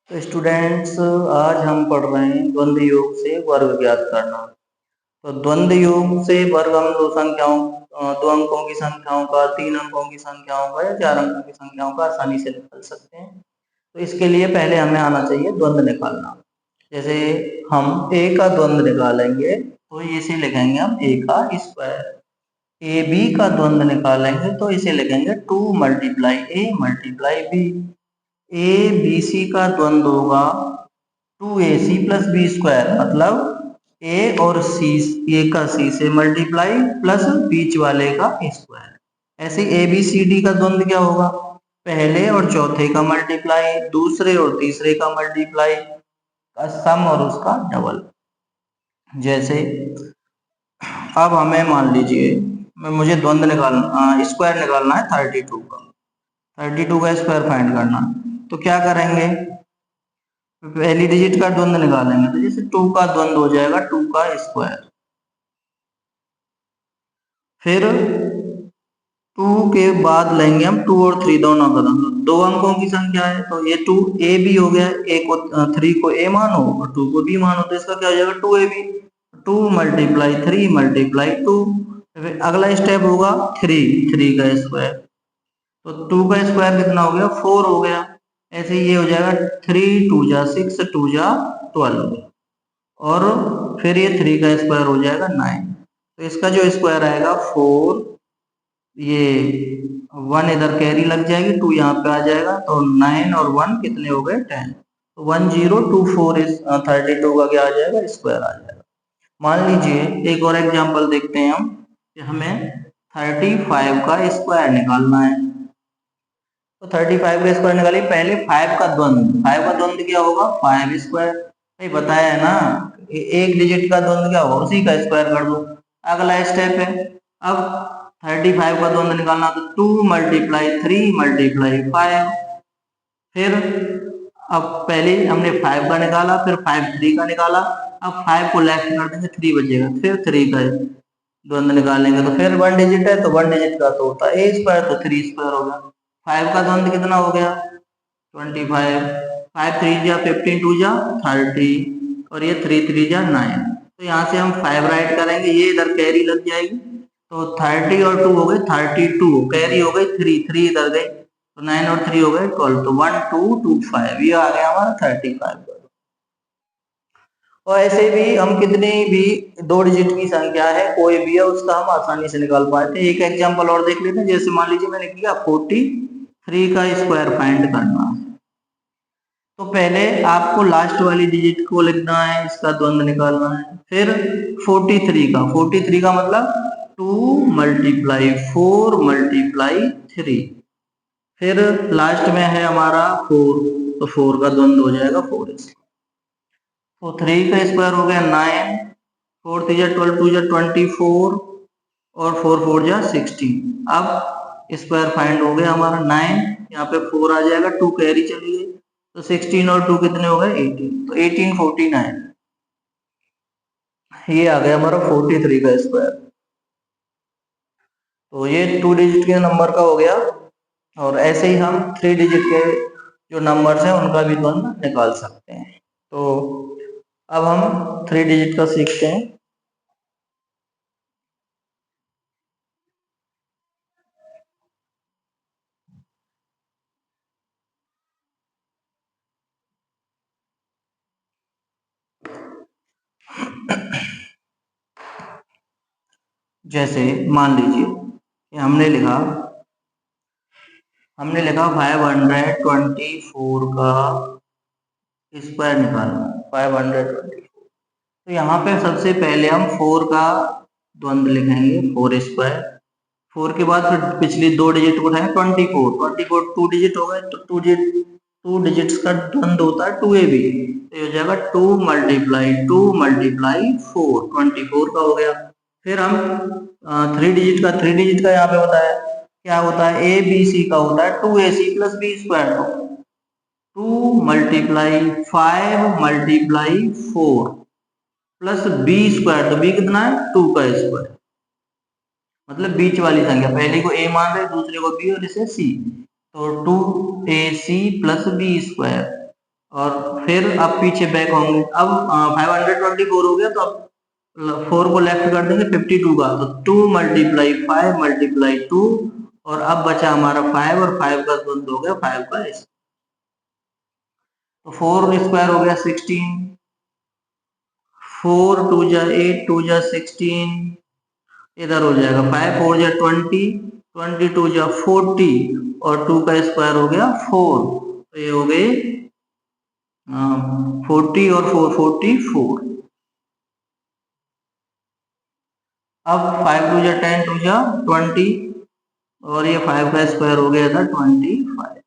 तो स्टूडेंट्स, आज हम पढ़ रहे हैं द्वंद्व योग से वर्ग ज्ञात करना। तो द्वंद्व योग से वर्ग हम दो अंकों की संख्याओं का, 3 अंकों की संख्याओं का या 4 अंकों की संख्याओं का आसानी से निकाल सकते हैं। तो इसके लिए पहले हमें आना चाहिए द्वंद्व निकालना। जैसे हम a का द्वंद्व निकालेंगे तो इसे लिखेंगे हम a का स्क्वायर। ए बी का द्वंद्व निकालेंगे तो इसे लिखेंगे 2 multiply a multiply b। A B C का द्वंद्व होगा 2ac प्लस बी स्क्वायर, मतलब ए और सी, ए का सी से मल्टीप्लाई प्लस बीच वाले का स्क्वायर। ऐसे ए बी सी डी का द्वंद्व क्या होगा? पहले और चौथे का मल्टीप्लाई, दूसरे और तीसरे का मल्टीप्लाई का सम और उसका डबल। जैसे अब हमें मान लीजिए मुझे द्वंद्व निकालना, स्क्वायर निकालना है 32 का। 32 का स्क्वायर फाइंड करना, तो क्या करेंगे? पहली डिजिट का द्वंद्व निकालेंगे तो जैसे 2 का द्वंद्व हो जाएगा 2 का स्क्वायर। फिर 2 के बाद लेंगे हम 2 और 3 दोनों का द्वंद्व। दो अंकों की संख्या है तो ये 2 ए बी हो गया। ए को 3 को ए मानो और 2 को बी मानो, तो इसका क्या हो जाएगा 2ab। 2 multiply 3 multiply 2। अगला स्टेप होगा 3 का स्क्वायर, तो 2 का स्क्वायर कितना हो गया? 4 हो गया। ऐसे ये हो जाएगा 3 2 जा 6 2 जा 12, और फिर ये 3 का स्क्वायर हो जाएगा 9। तो इसका जो स्क्वायर आएगा 4, ये 1 इधर कैरी लग जाएगी, 2 यहाँ पे आ जाएगा, तो 9 और 1 कितने हो गए? 10। तो 1024 इस 32 का क्या आ जाएगा? स्क्वायर आ जाएगा। मान लीजिए एक और एग्जांपल देखते हैं हम कि हमें 35 का स्क्वायर निकालना है। तो 35 का स्क्वायर निकालिए। पहले 5 का द्वंद्व क्या होगा? 5 स्क्वायर। नहीं बताया है ना, एक डिजिट का द्वंद्व क्या होगा? उसी का स्क्वायर कर दो। अगला स्टेप है, अब 35 का द्वंद्व निकालना, तो 2 मल्टीप्लाई 3 मल्टीप्लाई 5। फिर अब पहले हमने 5 का निकाला, फिर 5 3 का निकाला। अब 5 को लेफ्ट कर देंगे, 3 बचेगा, फिर 3 का द्वंद्व निकालेंगे तो फिर 1 डिजिट है, तो 1 डिजिट का तो होता है a स्क्वायर, तो 3 स्क्वायर हो गया। 5 का द्वंद्व कितना हो गया? 25। 5 3 जा 15 2 जा 30, और ये 3 3 जा 9। तो यहाँ से हम 5 राइट करेंगे, ये इधर कैरी लग जाएगी, तो 30 और 2 हो गए 32, कैरी हो गई 3 इधर गई, तो 9 और 3 हो गए 12, तो 1 2 2 5, ये आ गया हमारा 35। और ऐसे भी हम कितनी भी 2 डिजिट की संख्या है कोई भी है, उसका हम आसानी से निकाल पाते हैं। एक एग्जांपल और देख लेते हैं। जैसे मान लीजिए मैंने किया 43 का स्क्वायर फाइंड करना, तो पहले आपको लास्ट वाली डिजिट को लिखना है, इसका द्वंद्व निकालना है। फिर 43 का मतलब 2 मल्टीप्लाई 4 मल्टीप्लाई 3। फिर लास्ट में है हमारा 4, तो 4 का द्वंद्व हो जाएगा 4। तो 3 का स्क्वायर हो गया 9, 4 3 जा 12 2 जा 24, और 4 4 जा 16। अब स्क्वायर फाइंड हो गया हमारा 9, यहाँ पे 4 आ जाएगा, 2 कैरी चली गई, तो 16 और 2 कितने हो गए? 18, तो 18 49, ये आ गया हमारा 43 का स्क्वायर। तो ये 2 डिजिट के नंबर का हो गया, और ऐसे ही हम 3 डिजिट के जो नंबर्स हैं उनका भी द्वंद्व निकाल सकते हैं। तो अब हम 3 डिजिट का सीखते हैं। जैसे मान लीजिए कि हमने लिखा 524 का स्क्वायर निकालना, 524। तो यहाँ पे सबसे पहले हम 4 का द्वंद्व लिखेंगे, 4 स्क्वायर। 4 के बाद फिर पिछली 2 डिजिट को उठाएंगे, 24 2 डिजिट हो गए, तो 2 डिजिट्स का द्वंद्व होता है 2ab, तो ये हो जाएगा 2 मल्टीप्लाई 4, 24 का हो गया। फिर हम 3 डिजिट का यहाँ पे होता है, क्या होता है? ए बी सी का होता है 2ac plus B square, 2 multiply 5 multiply 4 plus B square, तो बी कितना है? 2 का स्क्वायर, मतलब बीच वाली संख्या, पहले को a मान रहे, दूसरे को b और इसे c, तो 2ac प्लस बी स्क्वायर, और फिर अब पीछे बैक होंगे। अब 524 हो गया, तो अब 4 को लेफ्ट कर देंगे 52 का, तो 2 मल्टीप्लाई 5 मल्टीप्लाई 2, और अब बचा हमारा 5, और 5 का द्वंद हो गया 5 का स्क्वायर। तो 4 स्क्वायर हो गया 16, 4 2 जा 8, 2 जा 16, इधर हो जाएगा 5 4 जा 20, 22 जा 40, और 2 का स्क्वायर हो गया 4, तो ये हो गए 40 और 4 44। अब 5 2 जा 10, 2 जा 20, और ये 5 का स्क्वायर हो गया था 25।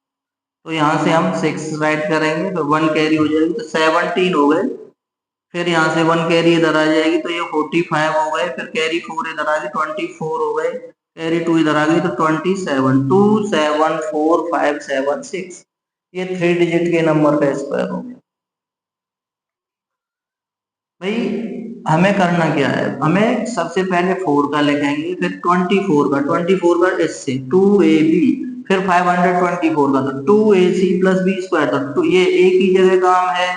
तो यहाँ से हम 6 राइट करेंगे, तो 1 कैरी हो जाएगी, तो 17 हो गए। फिर यहाँ से 1 कैरी इधर आ जाएगी, तो ये 45 हो गए। फिर कैरी 4 इधर आ गई, 24 हो गए। कैरी 2 इधर आ गई, तो 27, 2 7 4 5 7 6, ये 3 डिजिट के नंबर का स्क्वायर हो गया। भाई हमें करना क्या है, हमें सबसे पहले 4 का लिखेंगे, फिर 24 का इससे 2ab, फिर 524 का, तो 2ac प्लस बी स्क्वायर, तो ये a की जगह काम है,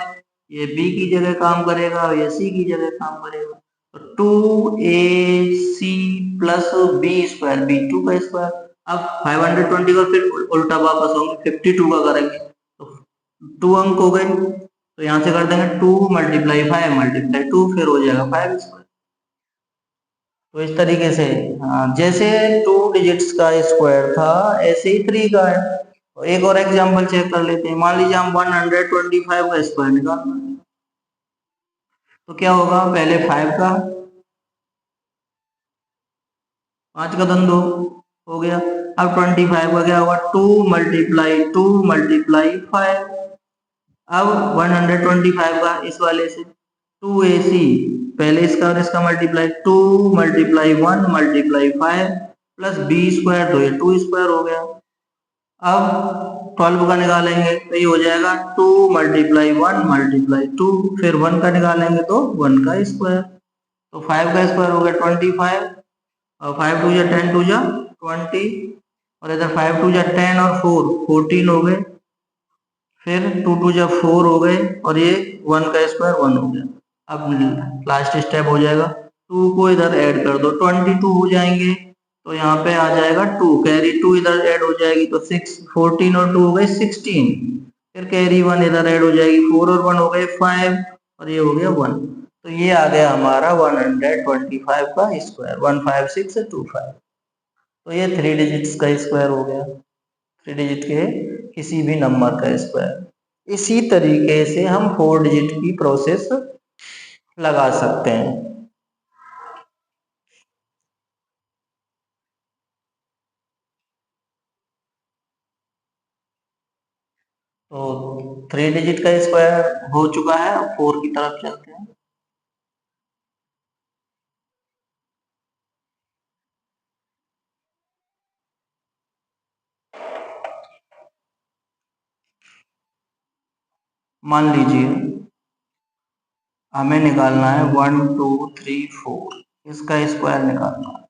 ये b की जगह काम करेगा, और ये c की जगह काम करेगा, तो 2ac plus B square, b2 का स्क्वायर। अब 520 का फिर उल्टा वापस होंगे, 52 का करेंगे, तो 2 अंक हो गए, तो यहाँ से कर देंगे 2 मल्टीप्लाई 5 मल्टीप्लाई 2, फिर हो जाएगा 5 स्क्वायर। तो इस तरीके से, हाँ, जैसे 2 डिजिट्स का स्क्वायर था, ऐसे ही 3 का है। तो एक और एग्जांपल चेक कर लेते हैं। मान लीजिए हम 125 का स्क्वायर निकालना है, तो क्या होगा, पहले 5 का 5 का धन 2 हो गया। अब 25 का क्या होगा, 2 मल्टीप्लाई 2 मल्टीप्लाई 5। अब 125 का इस वाले से 2ac, पहले इसका और इसका multiply, 2 multiply 1 multiply 5 plus B square, तो ये 2 स्क्वायर हो गया। अब 12 का निकालेंगे, तो ये हो जाएगा 2 मल्टीप्लाई 1 मल्टीप्लाई 2, फिर 1 का निकालेंगे तो 1 का स्क्वायर, तो 5 का स्क्वायर हो गया 25, और 5 2 जा 10 2 जा 20, और इधर 5 2 जा 10 और 4 14 हो गए। फिर 2 2 जा 4 हो गए, और ये 1 का स्क्वायर 1 हो गया। अब लास्ट स्टेप हो जाएगा, 2 को इधर ऐड कर दो, 22 हो जाएंगे, तो यहाँ पे आ जाएगा 2, कैरी 2 इधर ऐड हो जाएगी, तो 6 14 और 2 हो गए 16, फिर कैरी 1 इधर ऐड हो जाएगी, 4 और 1 हो गए 5, और ये हो गया 1। तो ये आ गया हमारा 125 का स्क्वायर, 15625। तो ये 3 डिजिट्स का स्क्वायर हो गया, 3 डिजिट के किसी भी नंबर का स्क्वायर। इसी तरीके से हम 4 डिजिट की प्रोसेस लगा सकते हैं। तो 3 डिजिट का स्क्वायर हो चुका है, अब 4 की तरफ चलते हैं। मान लीजिए हमें निकालना है 1 2 3 4, इसका स्क्वायर निकालना है।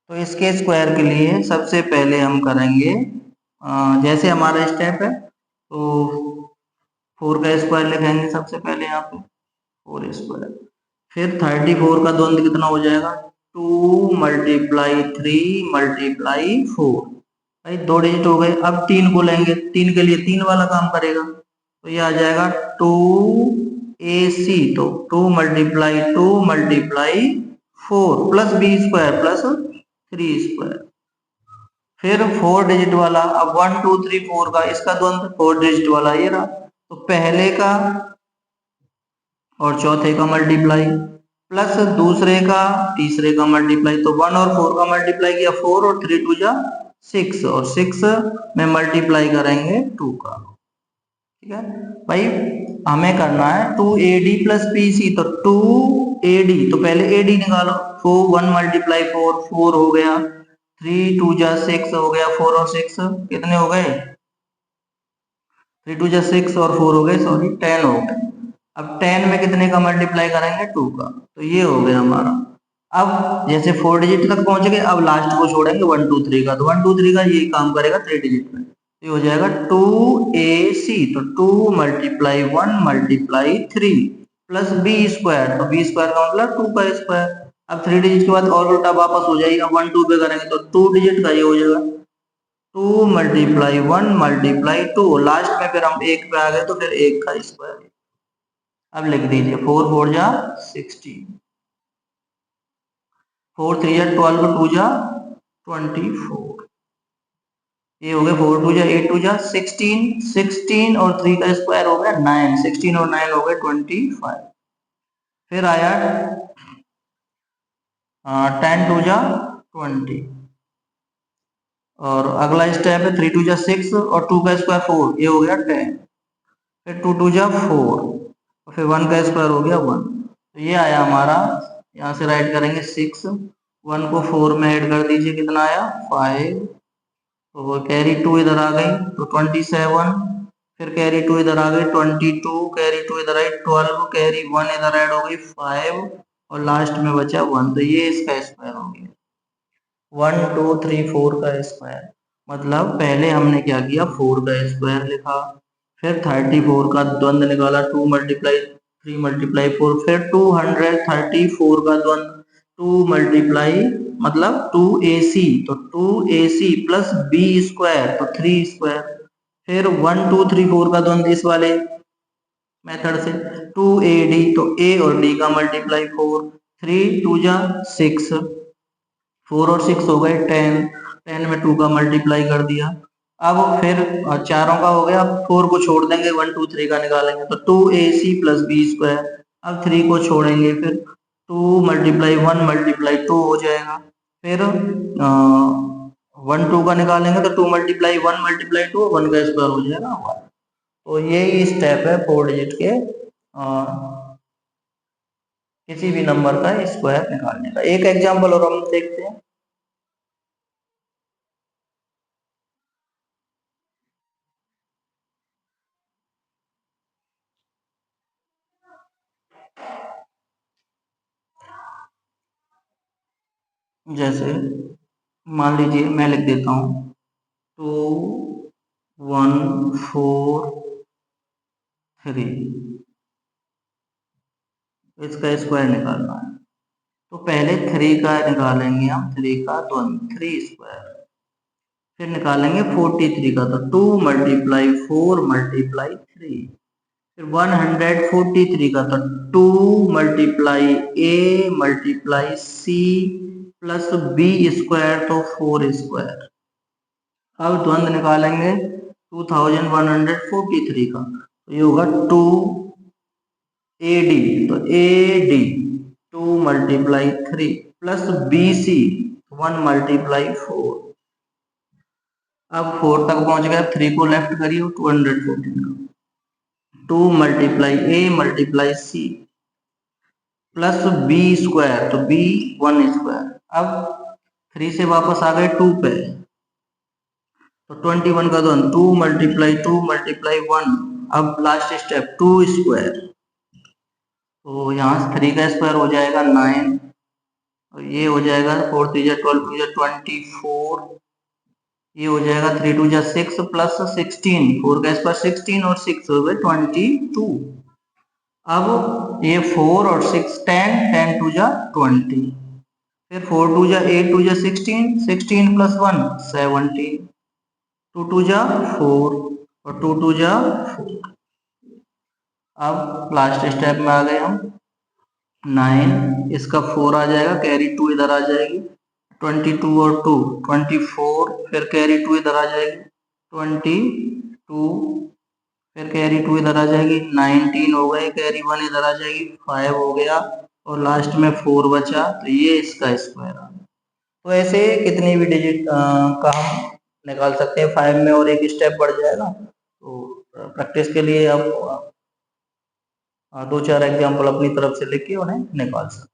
तो इसके स्क्वायर के लिए सबसे पहले हम करेंगे, जैसे हमारा स्टेप है, तो 4 का स्क्वायर लिखेंगे सबसे पहले यहाँ पे, 4 स्क्वायर। फिर 34 का द्वंद कितना हो जाएगा, 2 मल्टीप्लाई 3 मल्टीप्लाई 4, भाई 2 डिजिट हो गए। अब 3 को लेंगे, 3 के लिए 3 वाला काम करेगा, तो ये आ जाएगा 2ac, तो 2 multiply 2 multiply 4 plus B square plus 3 square. फिर 4 डिजिट वाला, अब 1 2 3 4 का इसका द्वंद 4 डिजिट वाला ये रहा, तो पहले का और चौथे का मल्टीप्लाई प्लस दूसरे का तीसरे का मल्टीप्लाई, तो 1 और 4 का मल्टीप्लाई किया 4, और 3 2 जा 6, और 6 में मल्टीप्लाई करेंगे 2 का। ठीक है भाई, हमें करना है 2ad प्लस bc, तो 2ad, तो पहले ad निकालो, 1 मल्टीप्लाई 4 4 हो गया, 3 2 जा 6 हो गया, 4 और 6 कितने हो गए, 3 2 जा 6 और 4 हो गए, सॉरी 10 हो गए। अब 10 में कितने का मल्टीप्लाई करेंगे, 2 का, तो ये हो गया हमारा। अब जैसे 4 डिजिट तक पहुंच गए, अब लास्ट को छोड़ेंगे 1 2 3 का, तो 1 2 3 का ये काम करेगा 3 डिजिट में, ये हो जाएगा 2ac, तो 2 multiply 1 multiply 3 plus B square, तो बी स्क्वायर का मतलब 2 का स्क्वायर। अब 3 डिजिट के बाद और उल्टा वापस हो जाएगा, 1 2 पे करेंगे तो 2 डिजिट का ये हो जाएगा 2 मल्टीप्लाई 1 मल्टीप्लाई 2, लास्ट में फिर हम 1 पे आ गए तो फिर 1 का स्क्वायर। अब लिख दीजिए 4 4 जा 16, 4 3 जा 12, 2 जा 24, ये हो गया 4 2 जा 8 2 जा 16, 16 और 3 का स्क्वायर हो गया 9, 16 और 9 हो गए 25। फिर आया 10 2 जा 20, और अगला स्टेप है 3 2 जा 6 और 2 का स्क्वायर 4, ये हो गया 10, फिर 2 2 जा 4 और फिर 1 का स्क्वायर हो गया 1, तो ये आया हमारा। यहाँ से राइट करेंगे 6, 1 को 4 में ऐड कर दीजिए, कितना आया 5, तो वो कैरी 2 इधर आ गई तो 27, फिर कैरी 2 इधर आ गई 22, कैरी 2 इधर आई 12, कैरी 1 इधर ऐड हो गई 5 और लास्ट में बचा 1, तो ये इसका स्क्वायर हो गया 1 2 3 4 का स्क्वायर। मतलब पहले हमने क्या किया 4 का स्क्वायर लिखा, फिर 34 का द्वंद निकाला 2 मल्टीप्लाई 3 मल्टीप्लाई 4, फिर 234 का द्वंद 2 मल्टीप्लाई मतलब 2ac, तो 2ac प्लस बी स्क्वायर तो 3 स्क्वायर, फिर 1 2 3 4 का द्वंद इस वाले मेथड से 2ad, तो a और d का मल्टीप्लाई 4, 3 2 जा 6, 4 और 6 हो गए 10, 10 में 2 का मल्टीप्लाई कर दिया। अब फिर चारों का हो गया, अब 4 को छोड़ देंगे 1 2 3 का निकालेंगे तो 2ac प्लस बी स्क्वायर, अब 3 को छोड़ेंगे फिर 2 मल्टीप्लाई 1 मल्टीप्लाई 2 हो जाएगा, फिर 1 2 का निकालेंगे तो 2 मल्टीप्लाई 1 मल्टीप्लाई 2, 1 का स्क्वायर हो जाएगा 1। तो यही स्टेप है 4 डिजिट के किसी भी नंबर का स्क्वायर निकालने का। एक एग्जाम्पल और हम देखते हैं। जैसे मान लीजिए मैं लिख देता हूँ 2 1 4 3, इसका स्क्वायर निकालना है, तो पहले 3 का निकालेंगे हम, 3 का द्वंद 3 स्क्वायर, फिर निकालेंगे 43 का, तो 2 मल्टीप्लाई 4 मल्टीप्लाई 3, फिर 143 का, तो 2 multiply a multiply c plus B square, तो 4 स्क्वायर। अब द्वंद निकालेंगे 2143 का, तो ये होगा 2ad, तो ad 2 multiply 3 plus bc 1 multiply 4, अब 4 तक पहुंच गया, 3 को लेफ्ट करिए 214 का, 2 multiply a multiply c plus B square, तो b 1 स्क्वायर। अब 3 से वापस आ गए 2 पे, तो 21 का द्वंद 2 मल्टीप्लाई 2 मल्टीप्लाई 1, अब लास्ट स्टेप 2 स्क्वायर, तो यहाँ से 3 का स्क्वायर हो जाएगा 9, और ये हो जाएगा 4 3 जा 12 2 जा 24, ये हो जाएगा 3 2 जा 6 प्लस 16, 4 का स्क्वायर 16 और 6 हो गए 22। अब ये 4 और 6 10, 10 2 जा 20, फिर 4 2 जा 8 2 जा 16, 16 प्लस 1 17, 2 2 जा 4 और 2 2 जा 4। अब लास्ट स्टेप में आ गए हम 9, इसका 4 आ जाएगा, कैरी 2 इधर आ जाएगी, 22 और 2 24, फिर कैरी 2 इधर आ जाएगी 22, फिर कैरी 2 इधर आ जाएगी 19 हो गए, कैरी 1 इधर आ जाएगी 5 हो गया, और लास्ट में 4 बचा, तो ये इसका स्क्वायर आ गया। तो ऐसे कितनी भी डिजिट का हम निकाल सकते हैं, 5 में और एक स्टेप बढ़ जाएगा। तो प्रैक्टिस के लिए आप 2 4 एग्जाम्पल अपनी तरफ से लिख के उन्हें निकाल सकते हैं।